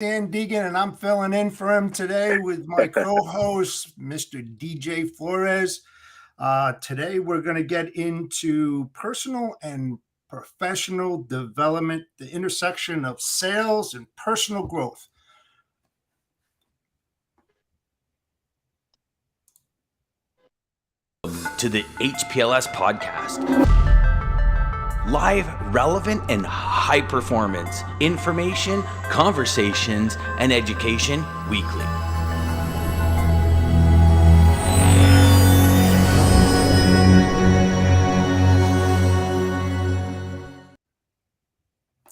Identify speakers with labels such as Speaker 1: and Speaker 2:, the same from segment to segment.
Speaker 1: Dan Deigan, and I'm filling in for him today with my co-host, Mr. DJ Flores. Today, we're going to get into personal and professional development, the intersection of sales and personal growth.
Speaker 2: To the HPLS podcast. Live, relevant, and high performance information, conversations, and education weekly.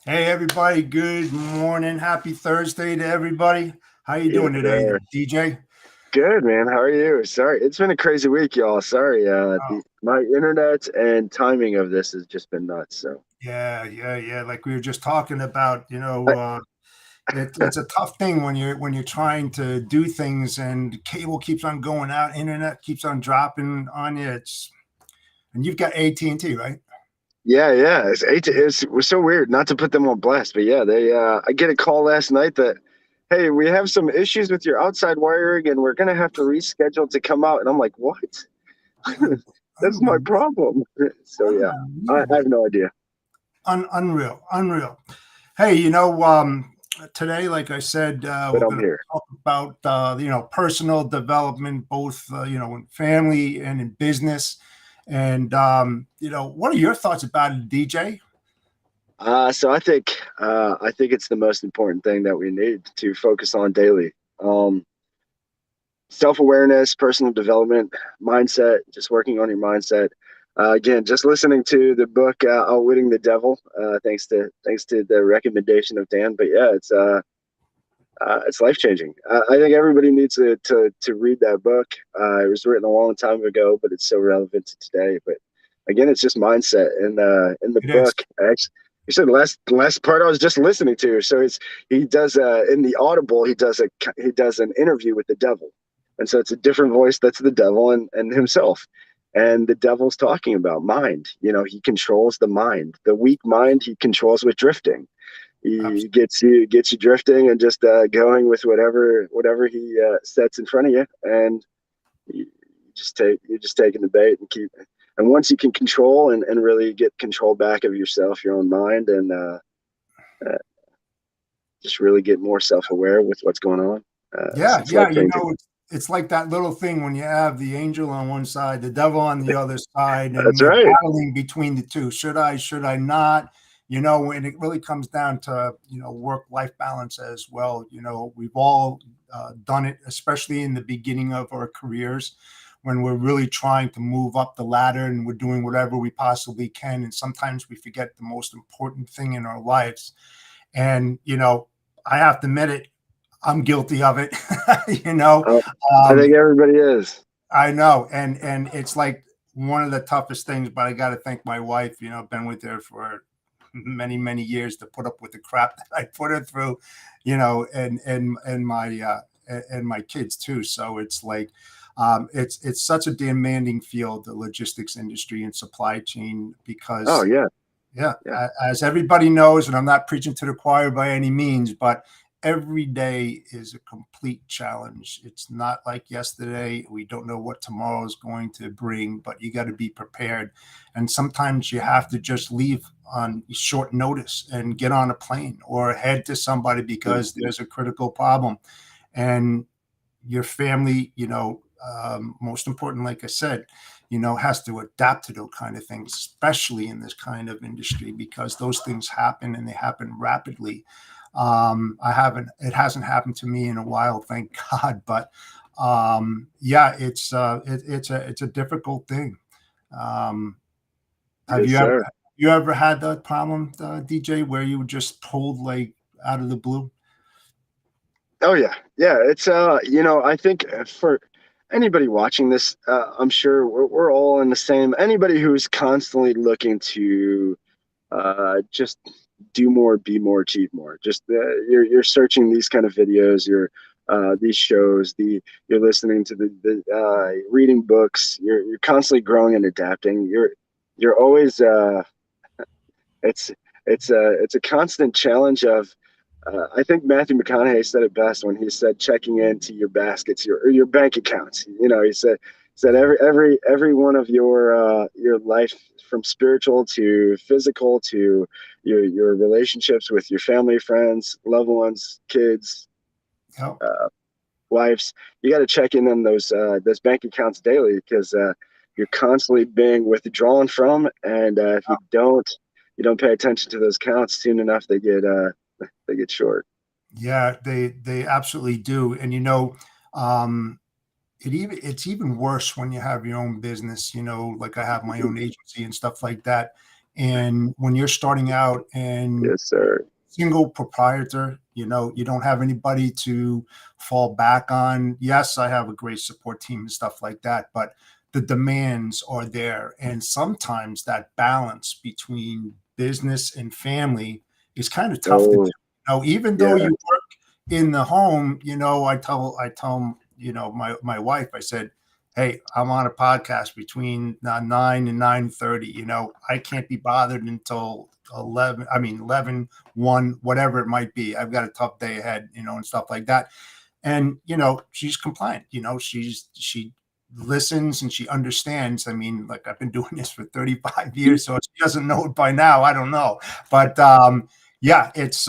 Speaker 1: Hey, everybody. Good morning. Happy Thursday to everybody. How you doing today, DJ?
Speaker 3: Good, man. How are you? Sorry, it's been a crazy week, y'all. Sorry, my internet and timing of this has just been nuts. So
Speaker 1: yeah. Like we were just talking about,
Speaker 3: I,
Speaker 1: it's a tough thing when you're trying to do things and cable keeps on going out, internet keeps on dropping on you. And you've got AT&T, right?
Speaker 3: yeah. It was so weird not to put them on blast, but yeah, I get a call last night that, hey, we have some issues with your outside wiring, and we're gonna have to reschedule to come out. And I'm like, what? That's my problem. So yeah, I have no idea.
Speaker 1: Unreal. Hey, today, like I said, we're going to talk about personal development, both in family and in business. And what are your thoughts about it, DJ?
Speaker 3: So I think it's the most important thing that we need to focus on daily. Self-awareness, personal development, mindset, just working on your mindset. Again, just listening to the book Outwitting the Devil, thanks to the recommendation of Dan. But yeah, it's life-changing. I think everybody needs to read that book. It was written a long time ago, but it's so relevant to today. But again, it's just mindset. And in the book, actually, you said the last part I was just listening to. So he does in the Audible, he does an interview with the devil, and so it's a different voice. That's the devil and himself. And the devil's talking about mind. He controls the mind. The weak mind he controls with drifting. He gets you drifting and just going with whatever he sets in front of you, and you're just taking the bait and keep. And once you can control and really get control back of yourself, your own mind, and just really get more self-aware with what's going on.
Speaker 1: It's like that little thing when you have the angel on one side, the devil on the other side, and
Speaker 3: That's
Speaker 1: you're
Speaker 3: right.
Speaker 1: battling between the two. Should I not? And it really comes down to, work-life balance as well. We've all done it, especially in the beginning of our careers when we're really trying to move up the ladder and we're doing whatever we possibly can. And sometimes we forget the most important thing in our lives. And, I have to admit it, I'm guilty of it.
Speaker 3: I think everybody is.
Speaker 1: I know. And it's like one of the toughest things, but I got to thank my wife. I've been with her for many years to put up with the crap that I put her through, and my kids too. So it's like, it's such a demanding field, the logistics industry and supply chain, because as everybody knows, and I'm not preaching to the choir by any means, but every day is a complete challenge. It's not like yesterday. We don't know what tomorrow is going to bring, but you got to be prepared. And sometimes you have to just leave on short notice and get on a plane or head to somebody because there's a critical problem. And your family, most important, like I said, has to adapt to those kind of things, especially in this kind of industry, because those things happen and they happen rapidly. It hasn't happened to me in a while, thank God. But it's a difficult thing. Have you ever had that problem, DJ, where you were just pulled like out of the blue?
Speaker 3: Oh yeah. It's I think for anybody watching this, I'm sure we're all in the same. Anybody who's constantly looking to just do more, be more, achieve more. Just you're searching these kind of videos, these shows, you're listening to the reading books. You're constantly growing and adapting. You're always it's a constant challenge of I think Matthew McConaughey said it best when he said checking into your baskets, your bank accounts. He said every one of your life, from spiritual to physical to your relationships with your family, friends, loved ones, kids,
Speaker 1: Yep.
Speaker 3: wives. You got to check in on those bank accounts daily, because you're constantly being withdrawn from, and if you don't pay attention to those accounts soon enough, they get short.
Speaker 1: Yeah, they absolutely do. And um, it's even worse when you have your own business, like I have my own agency and stuff like that. And when you're starting out and
Speaker 3: Yes, sir.
Speaker 1: single proprietor, you don't have anybody to fall back on. Yes, I have a great support team and stuff like that, but the demands are there. And sometimes that balance between business and family is kind of tough to do.
Speaker 3: Oh,
Speaker 1: Even though
Speaker 3: yeah.
Speaker 1: you work in the home, I tell my wife, I said, hey, I'm on a podcast between 9 and 9:30. I can't be bothered until 11. I mean, 11, 1, whatever it might be. I've got a tough day ahead, and stuff like that. And, she's compliant. She listens and she understands. I mean, like, I've been doing this for 35 years, so if she doesn't know it by now, I don't know. But yeah, it's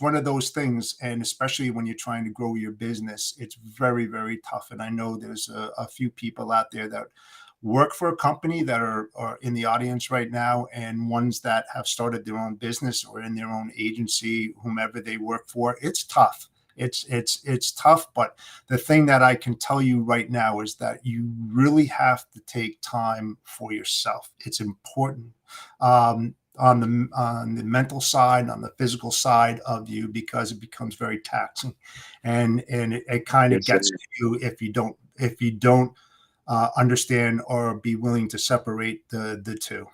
Speaker 1: one of those things, and especially when you're trying to grow your business, it's very, very tough. And I know there's a few people out there that work for a company that are in the audience right now, and ones that have started their own business or in their own agency, whomever they work for. It's tough. It's tough, but the thing that I can tell you right now is that you really have to take time for yourself. It's important. On the mental side, on the physical side of you, because it becomes very taxing, and it kind of
Speaker 3: Yes, sir.
Speaker 1: gets to you if you don't understand or be willing to separate the two.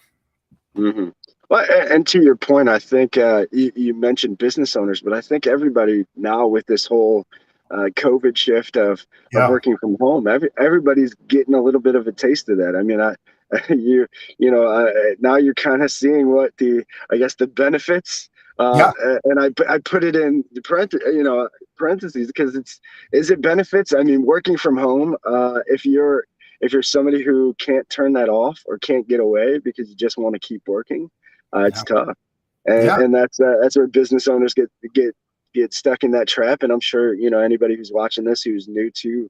Speaker 3: Hmm. Well, and to your point, I think you mentioned business owners, but I think everybody now, with this whole COVID shift of
Speaker 1: Yeah,
Speaker 3: working from home, everybody's getting a little bit of a taste of that. I mean, you now you're kind of seeing what I guess the benefits.
Speaker 1: yeah,
Speaker 3: And I put it in the parentheses, because is it benefits? I mean, working from home, if you're somebody who can't turn that off or can't get away because you just want to keep working, it's
Speaker 1: yeah,
Speaker 3: tough. And
Speaker 1: yeah.
Speaker 3: that's where business owners get stuck in that trap. And I'm sure anybody who's watching this who's new to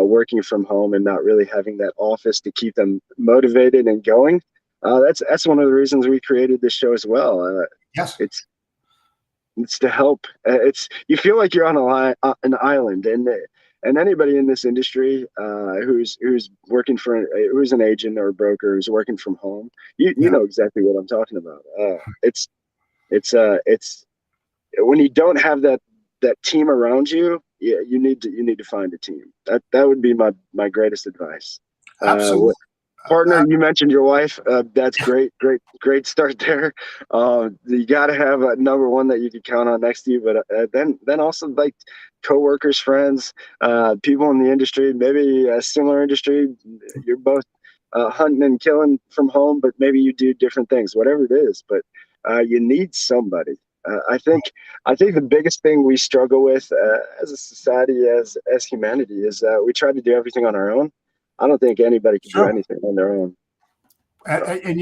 Speaker 3: working from home and not really having that office to keep them motivated and going. That's one of the reasons we created this show as well.
Speaker 1: Yes,
Speaker 3: It's it's to help. It's you feel like you're on an island, and anybody in this industry who's working who's an agent or a broker who's working from home, you
Speaker 1: yeah,
Speaker 3: know exactly what I'm talking about. It's when you don't have that team around you, yeah, you need to find a team. That would be my greatest advice.
Speaker 1: absolutely.
Speaker 3: Partner, you mentioned your wife. That's great, great, great start there. You got to have a number one that you can count on next to you, but then also, like, coworkers, friends, people in the industry, maybe a similar industry. You're both hunting and killing from home, but maybe you do different things. Whatever it is, but you need somebody. I think the biggest thing we struggle with as a society, as humanity, is we try to do everything on our own. I don't think anybody can do
Speaker 1: Sure.
Speaker 3: anything on their own.
Speaker 1: And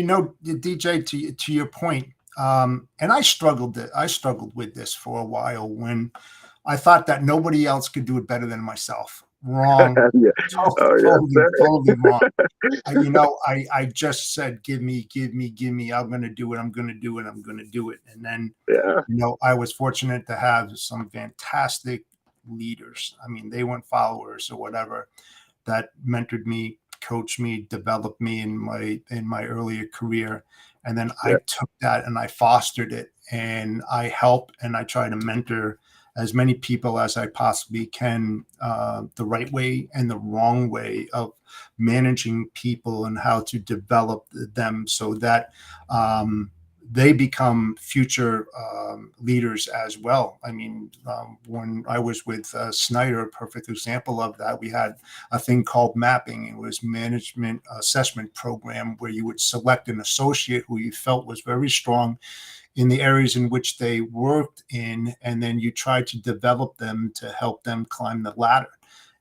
Speaker 1: DJ, to your point, and I struggled with this for a while when I thought that nobody else could do it better than myself. Wrong.
Speaker 3: Yeah. Oh, yeah,
Speaker 1: Totally,
Speaker 3: sir.
Speaker 1: totally wrong. I just said, give me, give me, give me. I'm going to do it. I'm going to do it. I'm going to do it. And then,
Speaker 3: Yeah.
Speaker 1: I was fortunate to have some fantastic leaders. I mean, they weren't followers or whatever, that mentored me, coached me, developed me in my earlier career. And then
Speaker 3: Yeah.
Speaker 1: I took that and I fostered it, and I help and I try to mentor as many people as I possibly can, the right way and the wrong way of managing people and how to develop them, so that they become future leaders as well. I mean, when I was with Snyder, a perfect example of that, we had a thing called mapping. It was management assessment program where you would select an associate who you felt was very strong in the areas in which they worked in, and then you try to develop them to help them climb the ladder.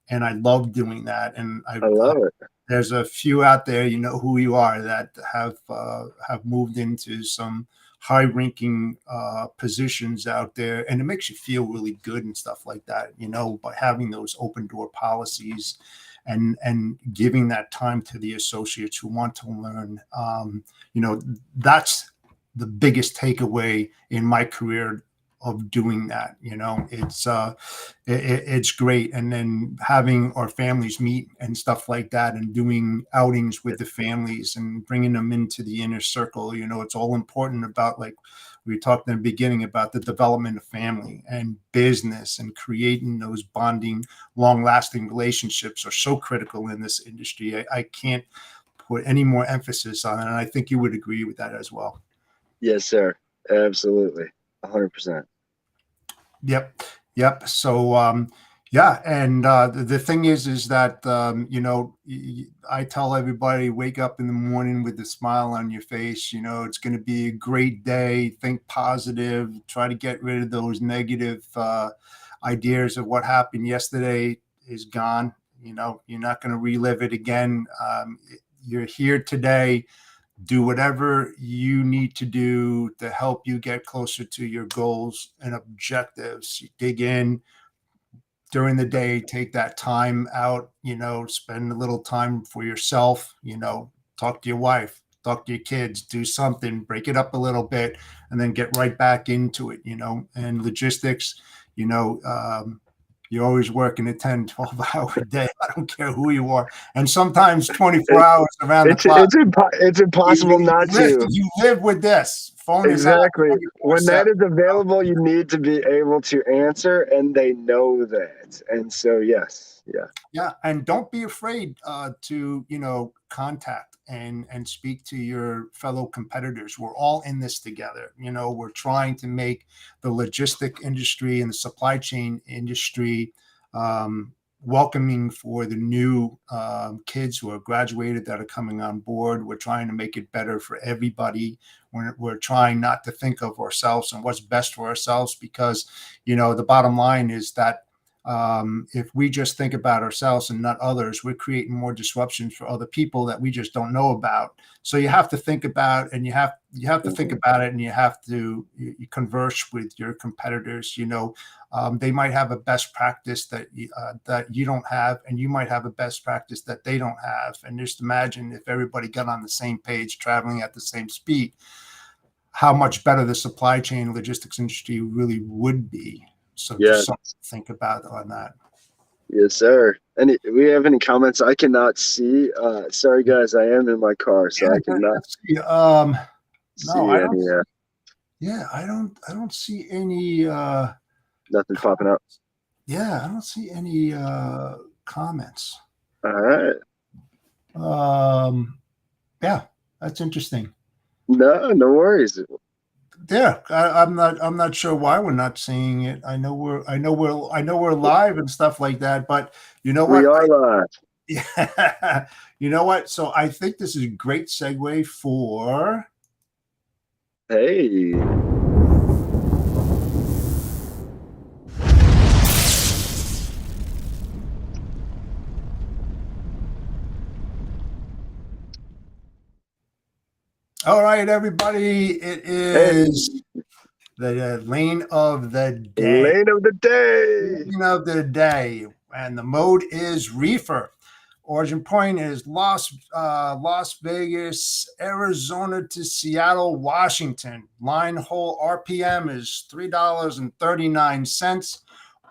Speaker 1: And I love doing that. And
Speaker 3: I love it.
Speaker 1: there's a few out there, you know who you are, that have moved into some high-ranking positions out there, and it makes you feel really good and stuff like that. You know, by having those open door policies, and giving that time to the associates who want to learn. You know, that's the biggest takeaway in my career of doing that. You know, it's great. And then having our families meet and stuff like that, and doing outings with the families and bringing them into the inner circle. You know, it's all important about, like we talked in the beginning, about the development of family and business, and creating those bonding, long lasting relationships are so critical in this industry. I can't put any more emphasis on it. And I think you would agree with that as well.
Speaker 3: Yes, sir. Absolutely. 100%.
Speaker 1: Yep. So, yeah. And the thing is that, you know, I tell everybody, wake up in the morning with a smile on your face. You know, it's going to be a great day. Think positive. Try to get rid of those negative ideas of what happened yesterday is gone. You know, you're not going to relive it again. You're here today. Do whatever you need to do to help you get closer to your goals and objectives. You dig in during the day, take that time out, you know, spend a little time for yourself, you know, talk to your wife, talk to your kids, do something, break it up a little bit, and then get right back into it, you know. And logistics, you know, you're always working a 10, 12-hour day. I don't care who you are. And sometimes 24 hours around the clock.
Speaker 3: It's impossible not to.
Speaker 1: You live with this. Phone
Speaker 3: Exactly.
Speaker 1: is
Speaker 3: When that is available, you need to be able to answer, and they know that. And so, yes. Yeah.
Speaker 1: Yeah. And don't be afraid to, you know, contact and speak to your fellow competitors. We're all in this together. You know, we're trying to make the logistic industry and the supply chain industry welcoming for the new kids who are graduated that are coming on board. We're trying to make it better for everybody. We're trying not to think of ourselves and what's best for ourselves, because, you know, the bottom line is that if we just think about ourselves and not others, we're creating more disruptions for other people that we just don't know about. So you have to think about, and you have to think about it, and you have to you converse with your competitors. You know, they might have a best practice that you don't have, and you might have a best practice that they don't have. And just imagine if everybody got on the same page, traveling at the same speed, how much better the supply chain logistics industry really would be. So just something to think about on that.
Speaker 3: Yes, sir. We have any comments? I cannot see. Sorry, guys. I am in my car, so I cannot
Speaker 1: see.
Speaker 3: see any.
Speaker 1: I don't see any.
Speaker 3: Nothing popping up.
Speaker 1: Yeah, I don't see any comments.
Speaker 3: All right.
Speaker 1: Yeah, that's interesting.
Speaker 3: No worries.
Speaker 1: Yeah, I'm not sure why we're not seeing it. I know we're live and stuff like that, but you know what?
Speaker 3: We are live.
Speaker 1: Yeah. You know what? So I think this is a great segue for.
Speaker 3: Hey.
Speaker 1: All right, everybody. It is the lane of the day.
Speaker 3: Lane of the day.
Speaker 1: Lane of the day. And the mode is reefer. Origin point is Las Vegas, Arizona to Seattle, Washington. Line haul RPM is $3.39.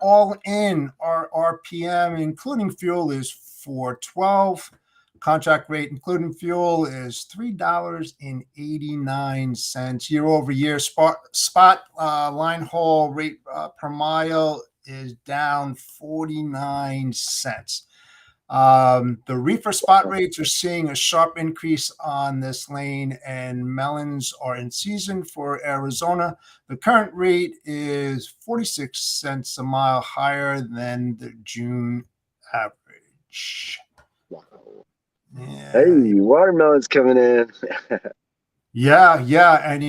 Speaker 1: All in, our RPM, including fuel, is $4.12. Contract rate, including fuel, is $3.89. Year over year, spot line haul rate per mile is down 49 cents. The reefer spot rates are seeing a sharp increase on this lane, and melons are in season for Arizona. The current rate is 46 cents a mile higher than the June average.
Speaker 3: Wow.
Speaker 1: Yeah.
Speaker 3: Hey, watermelon's coming in.
Speaker 1: Yeah, and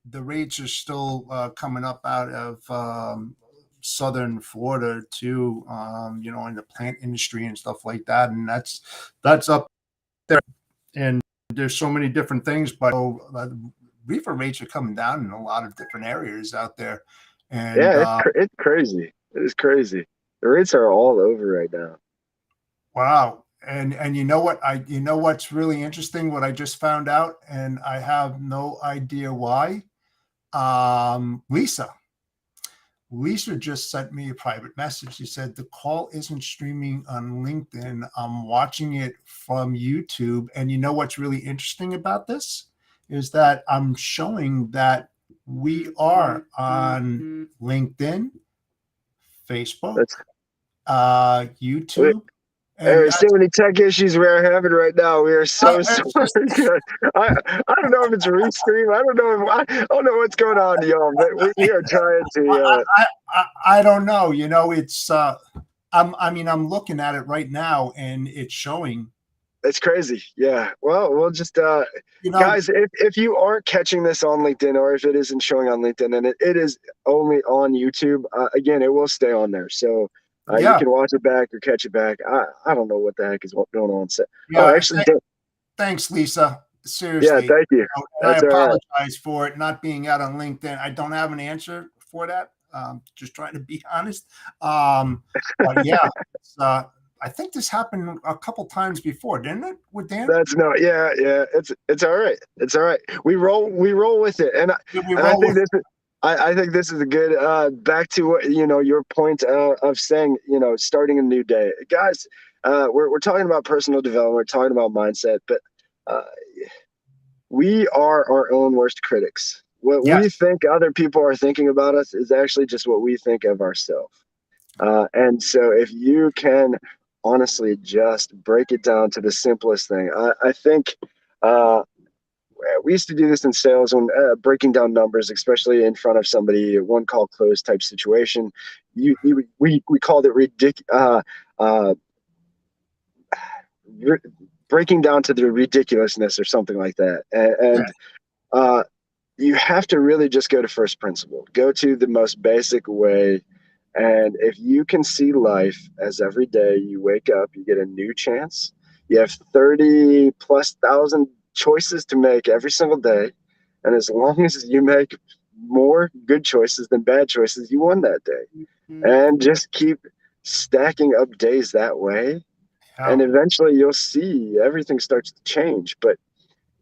Speaker 1: the rates are still coming up out of southern Florida too. In the plant industry and stuff like that, and that's up there. And there's so many different things, but reefer rates are coming down in a lot of different areas out there. And
Speaker 3: Yeah, it's crazy. It is crazy. The rates are all over right now.
Speaker 1: wow. And what's really interesting, what I just found out, and I have no idea why. Lisa just sent me a private message. She said the call isn't streaming on LinkedIn. I'm watching it from YouTube. And you know what's really interesting about this is that I'm showing that we are on LinkedIn, Facebook,
Speaker 3: That's
Speaker 1: YouTube. And
Speaker 3: There's so many tech issues we are having right now. We are so sorry. I don't know if it's a restream. I don't know what's going on, y'all. But we are trying to.
Speaker 1: I don't know. It's I'm looking at it right now, and it's showing.
Speaker 3: It's crazy. Yeah. Well, we'll just guys, if you aren't catching this on LinkedIn, or if it isn't showing on LinkedIn, and it is only on YouTube, again, it will stay on there. So. You can watch it back or catch it back. I don't know what the heck is going on. So, actually,
Speaker 1: thanks, Lisa. Seriously.
Speaker 3: Yeah, thank you.
Speaker 1: I apologize for it not being out on LinkedIn. I don't have an answer for that. Just trying to be honest. But yeah, I think this happened a couple times before, didn't it, with Dan?
Speaker 3: Yeah. It's all right. It's all right. We roll with it, and I think this is a good back to what your point of saying starting a new day, guys. We're talking about personal development, we're talking about mindset, but we are our own worst critics. What we think other people are thinking about us is actually just what we think of ourselves. And so if you can honestly just break it down to the simplest thing, I think we used to do this in sales when breaking down numbers, especially in front of somebody, one call close type situation. We called it breaking down to the ridiculousness or something like that. And you have to really just go to first principle, go to the most basic way. And if you can see life as every day you wake up, you get a new chance. You have 30,000+ choices to make every single day, and as long as you make more good choices than bad choices, you won that day. And just keep stacking up days that way, and eventually you'll see everything starts to change. But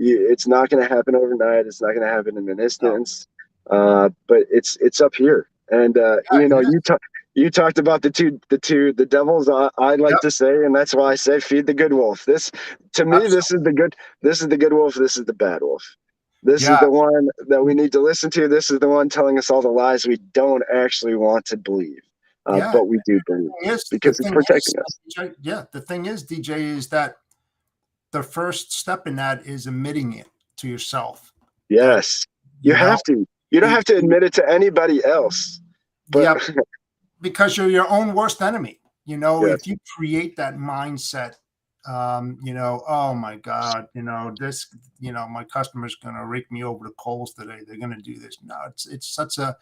Speaker 3: it's not going to happen overnight. It's not going to happen in an instance. But it's up here. And you talked about the devils. I like to say, and that's why I say feed the good wolf. This to me, this is the good wolf. This is the bad wolf. This is the one that we need to listen to. This is the one telling us all the lies we don't actually want to believe, but we do believe because it's protecting us.
Speaker 1: DJ, the thing is, DJ, is that the first step in that is admitting it to yourself.
Speaker 3: Yes, you have to. You don't have to admit it to anybody else. But
Speaker 1: because you're your own worst enemy. If you create that mindset, oh my God, this, my customer's going to rake me over the coals today. They're going to do this. No, it's such a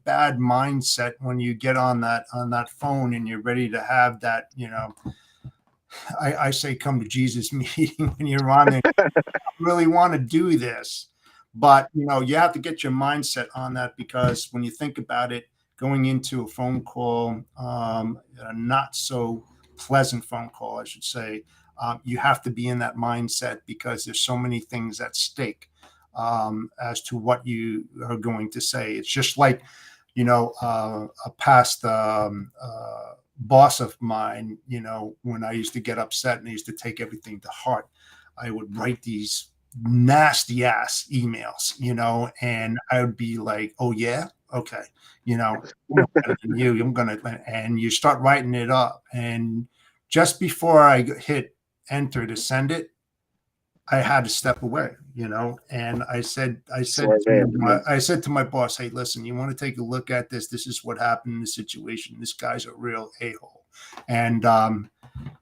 Speaker 1: bad mindset when you get on that phone and you're ready to have that, I say come to Jesus meeting when you're on there. I really want to do this. But, you have to get your mindset on that, because when you think about it, going into a phone call, a not so pleasant phone call, I should say, you have to be in that mindset, because there's so many things at stake as to what you are going to say. It's just like, a past boss of mine, when I used to get upset and I used to take everything to heart, I would write these nasty ass emails, and I would be like, oh yeah, okay, I'm better than you. And you start writing it up. And just before I hit enter to send it, I had to step away, and
Speaker 3: Smart man.
Speaker 1: I said to my boss, hey, listen, you want to take a look at this? This is what happened in the situation. This guy's a real a-hole. And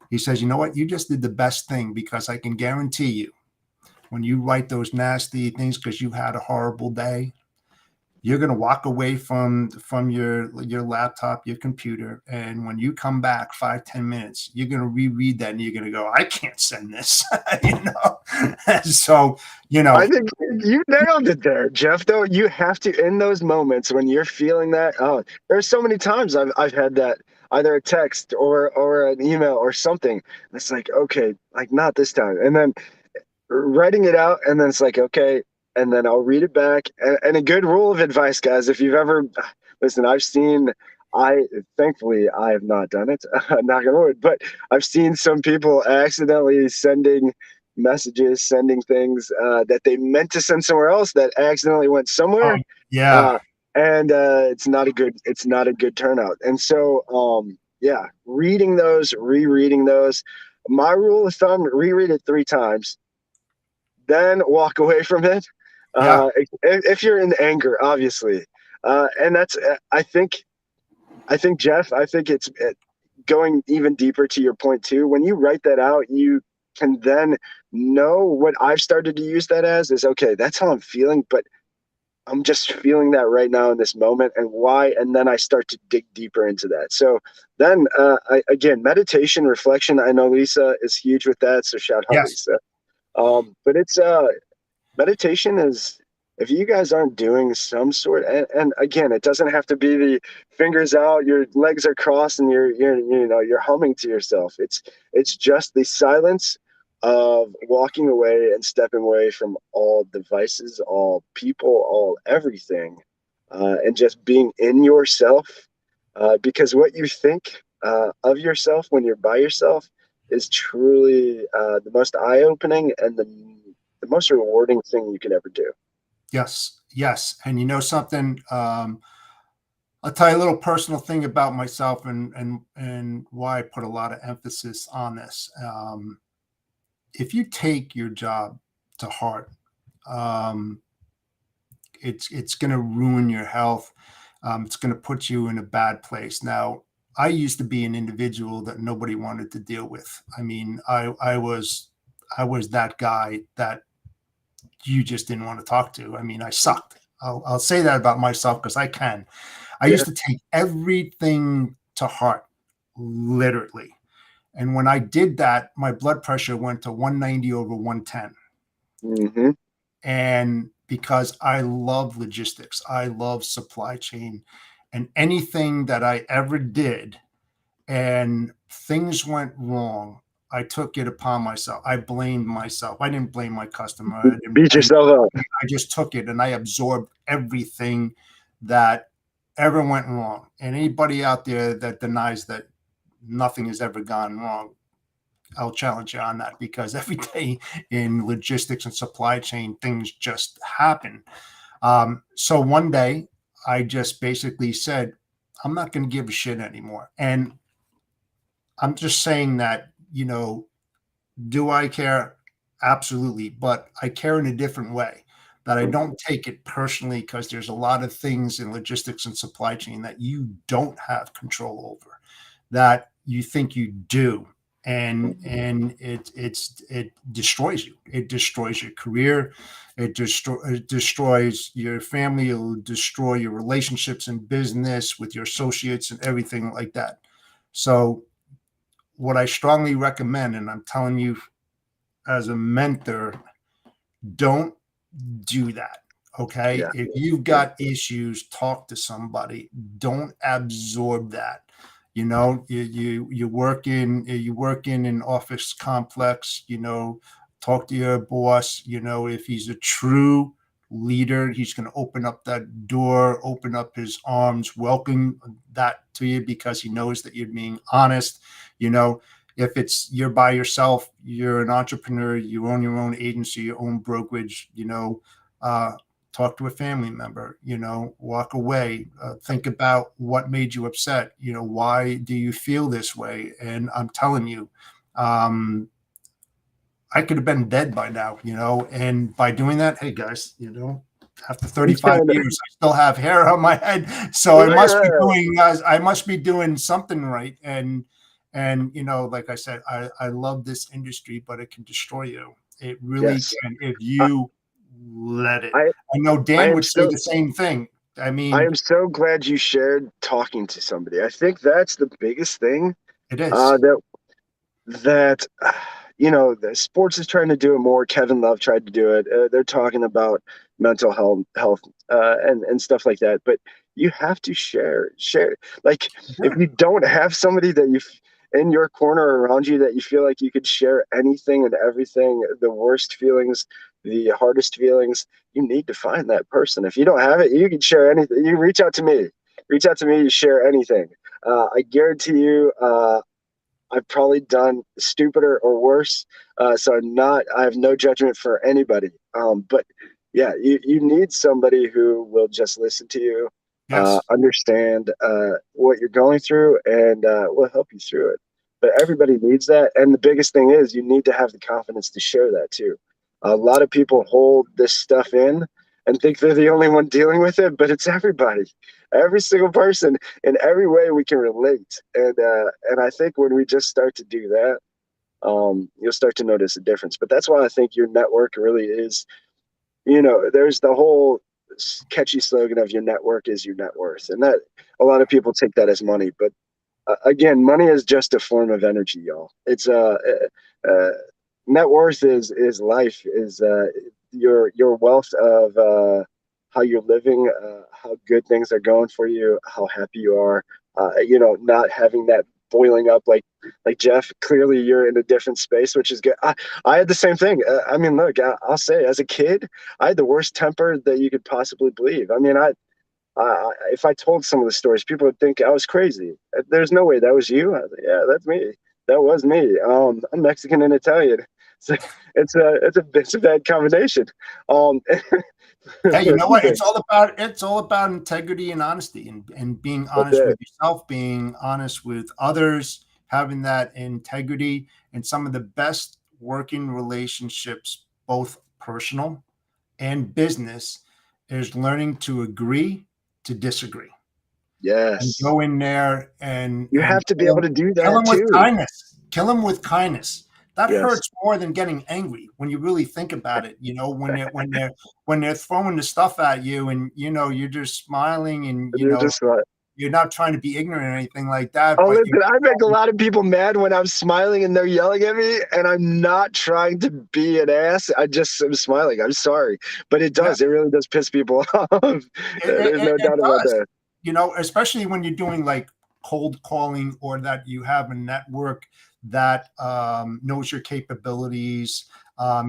Speaker 1: he says, you know what? You just did the best thing, because I can guarantee you, when you write those nasty things because you had a horrible day, you're going to walk away from your laptop, your computer, and when you come back 5-10 minutes, you're going to reread that and you're going to go, I can't send this. So
Speaker 3: I think you nailed it there, Jeff. Though you have to, in those moments when you're feeling that. Oh, there's so many times I've had that, either a text or an email or something. It's like, okay, like not this time, and then writing it out, and then it's like, okay, and then I'll read it back. And a good rule of advice, guys, if you've ever listen, thankfully I have not done it, knock on wood, but I've seen some people accidentally sending messages, sending things that they meant to send somewhere else that accidentally went somewhere.
Speaker 1: yeah,
Speaker 3: And it's not a good turnout. And so, yeah, reading those, rereading those. My rule of thumb: reread it 3 times, then walk away from it.
Speaker 1: yeah,
Speaker 3: If you're in anger, obviously, and that's I think Jeff, I think it's going even deeper to your point too. When you write that out, you can then know what I've started to use that as is, okay, that's how I'm feeling, but I'm just feeling that right now in this moment, and why. And then I start to dig deeper into that. So then, again, meditation, reflection. I know Lisa is huge with that, so shout out
Speaker 1: yes,
Speaker 3: Lisa. But it's meditation is, if you guys aren't doing some sort, and again, it doesn't have to be the fingers out, your legs are crossed, and you're humming to yourself. It's just the silence of walking away and stepping away from all devices, all people, all everything, and just being in yourself. Because what you think of yourself when you're by yourself is truly the most eye-opening and the most rewarding thing you can ever do.
Speaker 1: yes, yes. And something, I'll tell you a little personal thing about myself, and why I put a lot of emphasis on this. If you take your job to heart, um, it's going to ruin your health. It's going to put you in a bad place. Now, I used to be an individual that nobody wanted to deal with. I mean, I was that guy that you just didn't want to talk to. I mean, I sucked. I'll say that about myself because I can. I
Speaker 3: Yeah.
Speaker 1: used to take everything to heart, literally. And when I did that, my blood pressure went to 190 over 110.
Speaker 3: Mm-hmm.
Speaker 1: And because I love logistics, I love supply chain, and anything that I ever did and things went wrong, I took it upon myself. I blamed myself. I didn't blame my customer.
Speaker 3: Beat yourself up.
Speaker 1: I just took it and I absorbed everything that ever went wrong. And anybody out there that denies that nothing has ever gone wrong, I'll challenge you on that, because every day in logistics and supply chain, things just happen. So one day I just basically said, I'm not going to give a shit anymore. And I'm just saying that, do I care? Absolutely. But I care in a different way, that I don't take it personally, because there's a lot of things in logistics and supply chain that you don't have control over, that you think you do. And it destroys you. It destroys your career. It destroys your family. It will destroy your relationships in business with your associates and everything like that. So what I strongly recommend, and I'm telling you as a mentor, don't do that. Okay.
Speaker 3: Yeah.
Speaker 1: If you've got issues, talk to somebody. Don't absorb that. You work in an office complex, talk to your boss. If he's a true leader, he's going to open up that door, open up his arms, welcome that to you, because he knows that you're being honest. If you're by yourself, you're an entrepreneur, you own your own agency, your own brokerage, talk to a family member, walk away, think about what made you upset. Why do you feel this way? And I'm telling you, I could have been dead by now, and by doing that, hey guys, after 35 years, I still have hair on my head. So I must be doing something right. And, like I said, I love this industry, but it can destroy you. It really
Speaker 3: Yes.
Speaker 1: can if you let it.
Speaker 3: I
Speaker 1: I know
Speaker 3: I
Speaker 1: Dan
Speaker 3: am
Speaker 1: would say
Speaker 3: so
Speaker 1: the same thing. I
Speaker 3: I
Speaker 1: mean,
Speaker 3: am so glad you shared talking to somebody. I think that's the biggest thing.
Speaker 1: it is.
Speaker 3: That that the sports is trying to do it more. Kevin Love tried to do it. They're talking about mental health and stuff like that. But you have to share. Like if
Speaker 1: Yeah.
Speaker 3: you don't have somebody that in your corner around you that you feel like you could share anything and everything, the worst feelings, the hardest feelings, you need to find that person. If you don't have it, you can share anything. You reach out to me. Reach out to me. You share anything. I guarantee you. I've probably done stupider or worse. So I have no judgment for anybody. But yeah, you need somebody who will just listen to you,
Speaker 1: Yes.
Speaker 3: understand what you're going through, and will help you through it. But everybody needs that. And the biggest thing is you need to have the confidence to share that too. A lot of people hold this stuff in and think they're the only one dealing with it, but it's everybody, every single person in every way we can relate. And I think when we just start to do that, you'll start to notice a difference. But that's why I think your network really is, there's the whole catchy slogan of your network is your net worth. And that a lot of people take that as money, but again, money is just a form of energy, y'all. It's uh net worth is life, is your wealth of how you're living, how good things are going for you, how happy you are. Not having that boiling up like Jeff. Clearly, you're in a different space, which is good. I had the same thing. I mean, look, I'll say, as a kid, I had the worst temper that you could possibly believe. I mean, if I told some of the stories, people would think I was crazy. There's no way that was you. I was like, yeah, that's me. That was me. I'm Mexican and Italian. So it's a bad combination.
Speaker 1: Hey, you know
Speaker 3: Excuse
Speaker 1: what?
Speaker 3: me.
Speaker 1: It's all about integrity and honesty, and being
Speaker 3: That's
Speaker 1: honest
Speaker 3: it.
Speaker 1: with yourself, being honest with others, having that integrity. And some of the best working relationships, both personal and business, is learning to agree to disagree and
Speaker 3: Yes,
Speaker 1: go in there
Speaker 3: you
Speaker 1: and
Speaker 3: have to be able to do
Speaker 1: kill
Speaker 3: that
Speaker 1: them with
Speaker 3: too.
Speaker 1: kindness. Kill them with kindness. That
Speaker 3: Yes,
Speaker 1: hurts more than getting angry when you really think about it. When they're throwing the stuff at you, and you're just smiling, and
Speaker 3: and you're just like,
Speaker 1: you're not trying to be ignorant or anything like that,
Speaker 3: oh,
Speaker 1: but you're
Speaker 3: listen, I make a lot of people mad when I'm smiling and they're yelling at me, and I'm not trying to be an ass. I just am smiling. I'm sorry, but it
Speaker 1: yeah,
Speaker 3: does. It really does piss people off. There's no
Speaker 1: it
Speaker 3: doubt about
Speaker 1: does.
Speaker 3: that.
Speaker 1: Especially when you're doing like cold calling, or that you have a network that knows your capabilities,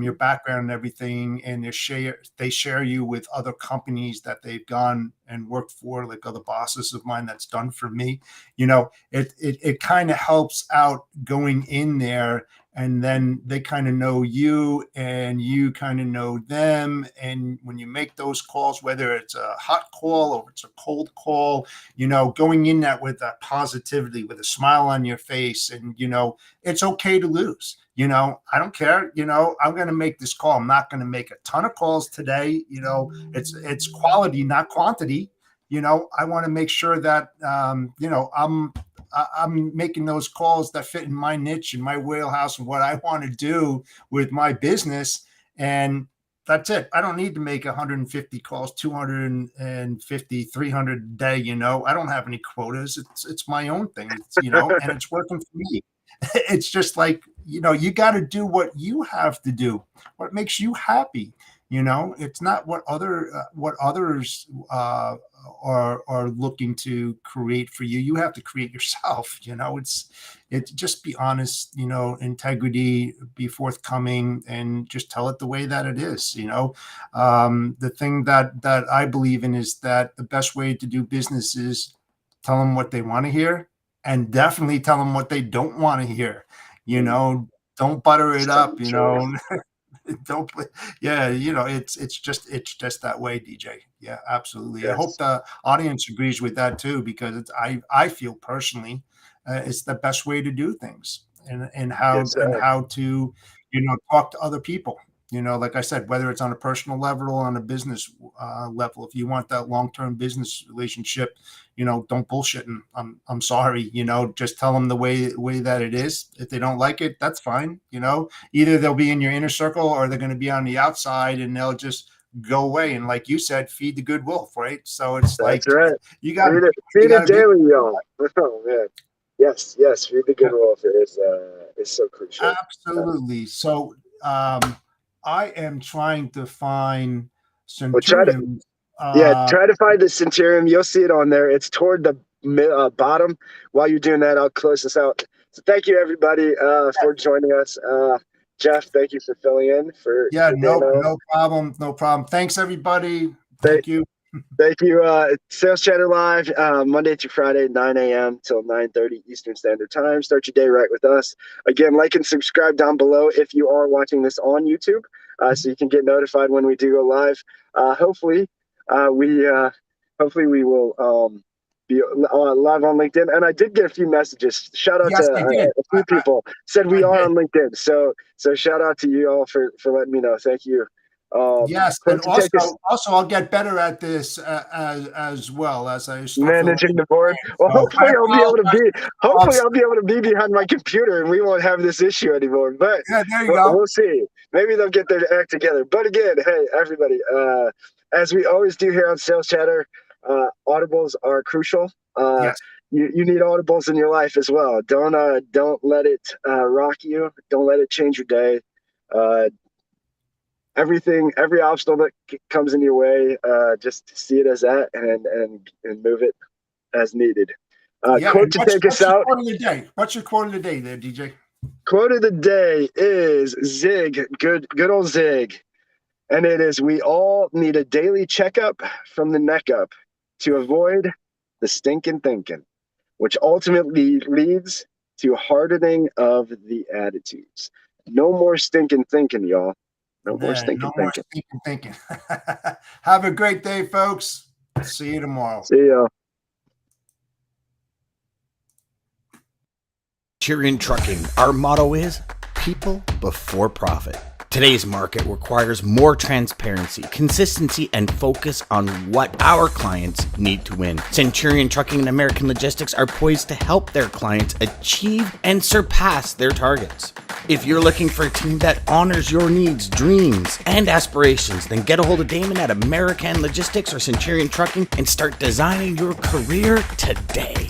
Speaker 1: your background and everything, and they share you with other companies that they've gone and worked for, like other bosses of mine that's done for me. It kind of helps out going in there, and then they kind of know you and you kind of know them. And when you make those calls, whether it's a hot call or it's a cold call, going in that with that positivity, with a smile on your face, and it's okay to lose. I don't care. I'm going to make this call. I'm not going to make a ton of calls today. It's quality, not quantity. I want to make sure that I'm making those calls that fit in my niche and my wheelhouse and what I want to do with my business. And that's it. I don't need to make 150 calls, 250, 300 a day. I don't have any quotas. It's my own thing. And it's working for me. It's just like, you got to do what you have to do, what makes you happy. It's not what others are looking to create for you. You have to create yourself. It's just be honest, integrity, be forthcoming, and just tell it the way that it is. The thing that I believe in is that the best way to do business is tell them what they want to hear, and definitely tell them what they don't want to hear.
Speaker 3: Mm,
Speaker 1: Don't butter it
Speaker 3: so
Speaker 1: up.
Speaker 3: true.
Speaker 1: Don't play. Yeah, it's just that way, DJ. Yeah, absolutely. I hope
Speaker 3: Yes.
Speaker 1: the audience agrees with that too, because I feel personally it's the best way to do things, and
Speaker 3: Yes, sir.
Speaker 1: how to talk to other people. Like I said, whether it's on a personal level or on a business level, if you want that long-term business relationship, don't bullshit. And I'm sorry, just tell them the way that it is. If they don't like it, that's fine. Either they'll be in your inner circle or they're going to be on the outside, and they'll just go away. And like you said, feed the good wolf, right? So it's
Speaker 3: That's
Speaker 1: like
Speaker 3: right.
Speaker 1: you got
Speaker 3: Feed it
Speaker 1: to
Speaker 3: daily, y'all. Oh man. Yes, yes. Feed the good wolf is so crucial.
Speaker 1: absolutely. So I am trying to find
Speaker 3: Well,
Speaker 1: Centurion.
Speaker 3: try to find the Centurion. You'll see it on there. It's toward the bottom. While you're doing that, I'll close this out. So thank you everybody for joining us. Jeff, thank you for filling in for Dano.
Speaker 1: No problem. No problem. Thanks, everybody.
Speaker 3: Thank,
Speaker 1: Thank you.
Speaker 3: thank you. Sales Chatter Live, Monday through Friday, 9 a.m. till 9:30 Eastern Standard Time. Start your day right with us. Again, like and subscribe down below if you are watching this on YouTube, so you can get notified when we do go live. Hopefully we will be live on LinkedIn. And I did get a few messages. Shout out
Speaker 1: Yes,
Speaker 3: to
Speaker 1: I did.
Speaker 3: a few people said we
Speaker 1: I
Speaker 3: are
Speaker 1: did.
Speaker 3: on LinkedIn. So shout out to you all for letting me know. Thank you.
Speaker 1: Yes,
Speaker 3: Hope
Speaker 1: and
Speaker 3: to take us
Speaker 1: also I'll get better at this as well as I start feeling.
Speaker 3: managing the board. Well,
Speaker 1: So I
Speaker 3: hopefully
Speaker 1: apologize.
Speaker 3: I'll be able to be behind my computer and we won't have this issue anymore. But
Speaker 1: Yeah, there you go.
Speaker 3: we'll see. Maybe they'll get their act together. But again, hey everybody, as we always do here on Sales Chatter, audibles are crucial.
Speaker 1: Yes.
Speaker 3: You need audibles in your life as well. Don't let it rock you. Don't let it change your day. Every obstacle that comes in your way, just see it as that and move it as needed. Quote to take us out.
Speaker 1: Quote of the day? What's your quote of the day there, DJ?
Speaker 3: Quote of the day is Zig, good old Zig. And it is, we all need a daily checkup from the neck up to avoid the stinking thinking, which ultimately leads to hardening of the attitudes. No more stinking thinking, y'all. No more stinking
Speaker 1: thinking. Have a great day, folks. See you tomorrow.
Speaker 3: See ya.
Speaker 2: Centurion Trucking, our motto is people before profit. Today's market requires more transparency, consistency, and focus on what our clients need to win. Centurion Trucking and American Logistics are poised to help their clients achieve and surpass their targets. If you're looking for a team that honors your needs, dreams, and aspirations, then get a hold of Daman at American Logistics or Centurion Trucking and start designing your career today.